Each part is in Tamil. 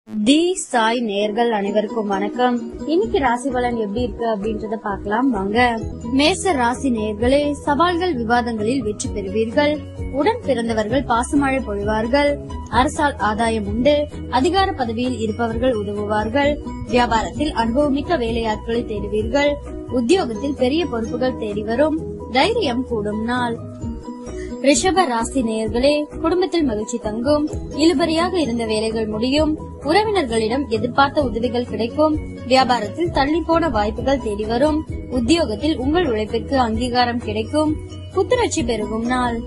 தி சாய் நேயர்கள் அனைவருக்கும் வணக்கம். இன்னைக்கு ராசி பலன் எப்படி இருக்கு அப்படின்றத பார்க்கலாம் வாங்க. மேச ராசி நேயர்களே, சவால்கள் விவாதங்களில் வெற்றி பெறுவீர்கள். உடன் பிறந்தவர்கள் பாசமழை பொழிவார்கள். அரசால் ஆதாயம் உண்டு. அதிகார பதவியில் இருப்பவர்கள் உதவுவார்கள். வியாபாரத்தில் அனுபவமிக்க வேலையாட்களை தேடுவீர்கள். உத்தியோகத்தில் பெரிய பொறுப்புகள் தேடி வரும். தைரியம் கூடும் நாள். ரிஷப ராசி நேயர்களே, குடும்பத்தில் மகிழ்ச்சி தங்கும். இழுபறியாக இருந்த வேலைகள் முடியும். உறவினர்களிடம் எதிர்பார்த்த உதவிகள் கிடைக்கும். வியாபாரத்தில் தள்ளி போன வாய்ப்புகள் தேடி வரும். உத்தியோகத்தில் உங்கள் உழைப்பிற்கு அங்கீகாரம் கிடைக்கும். புத்துணர்ச்சி பெருகும் நாள்.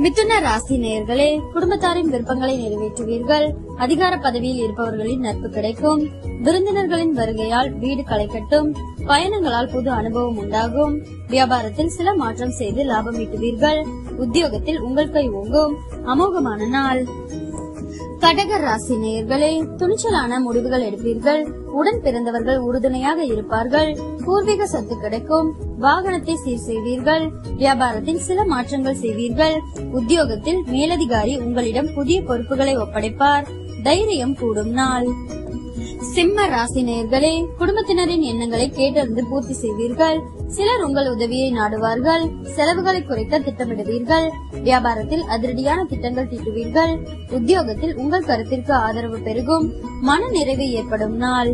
மிதுன ராசி நேயர்களே, குடும்பத்தாரின் விருப்பங்களை நிறைவேற்றுவீர்கள். அதிகார பதவியில் இருப்பவர்களின் நட்பு கிடைக்கும். விருந்தினர்களின் வருகையால் வீடு களை கட்டும். பயணங்களால் புது அனுபவம் உண்டாகும். வியாபாரத்தில் சில மாற்றம் செய்து லாபம் ஈட்டுவீர்கள். உத்தியோகத்தில் உங்கள் கை ஓங்கும். அமோகமான நாள். கடக ராசி நேயர்களே, துணிச்சலான முடிவுகள் எடுப்பீர்கள். உடன் பிறந்தவர்கள் உறுதுணையாக இருப்பார்கள். பூர்வீக சொத்து கிடைக்கும். வாகனத்தை சீர் செய்வீர்கள். வியாபாரத்தில் சில மாற்றங்கள் செய்வீர்கள். உத்தியோகத்தில் மேலதிகாரி உங்களிடம் புதிய பொறுப்புகளை ஒப்படைப்பார். தைரியம் கூடும் நாள். சிம்ம ராசி நேயர்களே, குடும்பத்தினரின் எண்ணங்களை கேட்டறிந்து பூர்த்தி செய்வீர்கள். சிலர் உங்கள் உதவியை நாடுவார்கள். செலவுகளை குறைக்க திட்டமிடுவீர்கள். வியாபாரத்தில் அதிரடியான திட்டங்கள் தீட்டுவீர்கள். உத்தியோகத்தில் உங்கள் கருத்திற்கு ஆதரவு பெருகும். மன நிறைவு ஏற்படும் நாள்.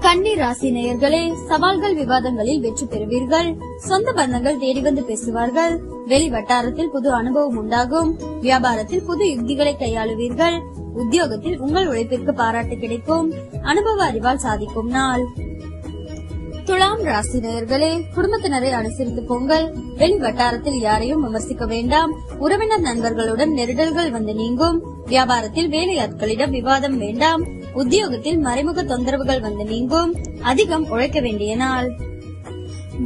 கன்னி ராசி நேயர்களே, சவால்கள் விவாதங்களில் வெற்றி பெறுவீர்கள். சொந்த பந்தங்கள் தேடி வந்து பேசுவார்கள். வெளி வட்டாரத்தில் புது அனுபவம் உண்டாகும். வியாபாரத்தில் புது யுக்திகளை கையாளுவீர்கள். உத்தியோகத்தில் உங்கள் உழைப்பிற்கு பாராட்டு கிடைக்கும். அனுபவ அறிவால் சாதிக்கும் நாள். துலாம் ராசி நேயர்களே, குடும்பத்தினரை அனுசரித்து போங்கள். வெளி வட்டாரத்தில் யாரையும் விமர்சிக்க வேண்டாம். உறவினர் நண்பர்களுடன் நெருடல்கள் வந்து நீங்கும். வியாபாரத்தில் வேலையாட்களிடம் விவாதம் வேண்டாம். உத்தியோகத்தில் மறைமுக தொந்தரவுகள் வந்து நீங்கும். அதிகம் உழைக்க வேண்டிய நாள்.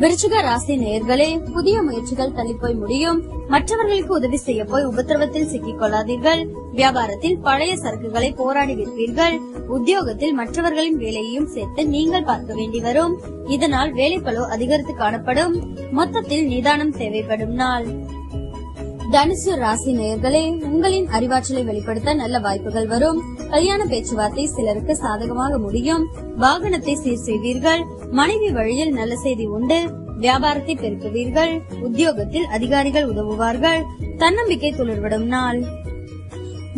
விருச்சிக ராசி நேயர்களே, புதிய முயற்சிகள் தள்ளிப்போய் முடியும். மற்றவர்களுக்கு உதவி செய்ய போய் உபத்திரவத்தில் சிக்கிக் கொள்ளாதீர்கள். வியாபாரத்தில் பழைய சரக்குகளை போராடி விற்பீர்கள். உத்தியோகத்தில் மற்றவர்களின் வேலையையும் சேர்த்து நீங்கள் பார்க்க வேண்டி வரும். இதனால் வேலைப்பளு அதிகரித்து காணப்படும். மொத்தத்தில் நிதானம் தேவைப்படும் நாள். தனுசு ராசி நேயர்களே, உங்களின் அறிவாற்றலை வெளிப்படுத்த நல்ல வாய்ப்புகள் வரும். கல்யாண பேச்சுவார்த்தை சிலருக்கு சாதகமாக முடியும். வாகனத்தை சீர் செய்வீர்கள். மனைவி வழியில் நல்ல செய்தி உண்டு. வியாபாரத்தை பெருக்குவீர்கள். உத்தியோகத்தில் அதிகாரிகள் உதவுவார்கள். தன்னம்பிக்கை துளிர்விடும் நாள்.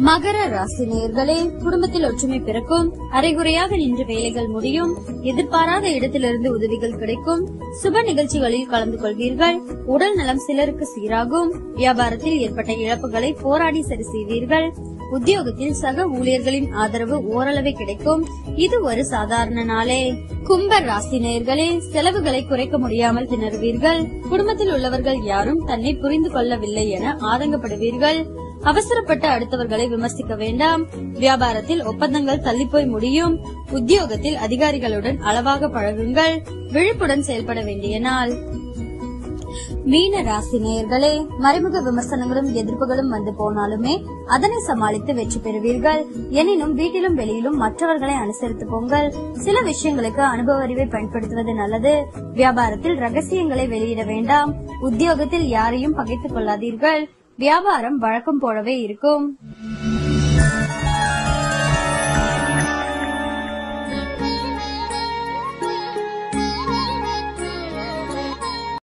மகர ராசி நேயர்களே, குடும்பத்தில் ஒற்றுமை பிறக்கும். அரைகுறையாக நின்ற வேலைகள் முடியும். எதிர்பாராத இடத்திலிருந்து உதவிகள் கிடைக்கும். சுப நிகழ்ச்சிகளில் கலந்து கொள்வீர்கள். உடல் நலம் சிலருக்கு சீராகும். வியாபாரத்தில் ஏற்பட்ட இழப்புகளை போராடி சரி செய்வீர்கள். உத்தியோகத்தில் சக ஊழியர்களின் ஆதரவு ஓரளவே கிடைக்கும். இது ஒரு சாதாரண நாளே. கும்ப ராசி நேயர்களே, செலவுகளை குறைக்க முடியாமல் திணறுவீர்கள். குடும்பத்தில் உள்ளவர்கள் யாரும் தன்னை புரிந்து கொள்ளவில்லை என ஆதங்கப்படுவீர்கள். அவசரப்பட்டு அடுத்தவர்களை விமர்சிக்க வேண்டாம். வியாபாரத்தில் ஒப்பந்தங்கள் தள்ளிப்போய் முடியும். உத்தியோகத்தில் அதிகாரிகளுடன் அளவாக பழகுங்கள். விழிப்புடன் செயல்பட வேண்டிய நாள். மீன ராசி நேயர்களே, மறைமுக விமர்சனங்களும் எதிர்ப்புகளும் வந்து போனாலுமே அதனை சமாளித்து வெற்றி பெறுவீர்கள். எனினும் வீட்டிலும் வெளியிலும் மற்றவர்களை அனுசரித்து போங்கள். சில விஷயங்களுக்கு அனுபவ அறிவை பயன்படுத்துவது நல்லது. வியாபாரத்தில் ரகசியங்களை வெளியிட வேண்டாம். உத்தியோகத்தில் யாரையும் பகைத்துக் கொள்ளாதீர்கள். வியாபாரம் வழக்கம் போலவே இருக்கும்.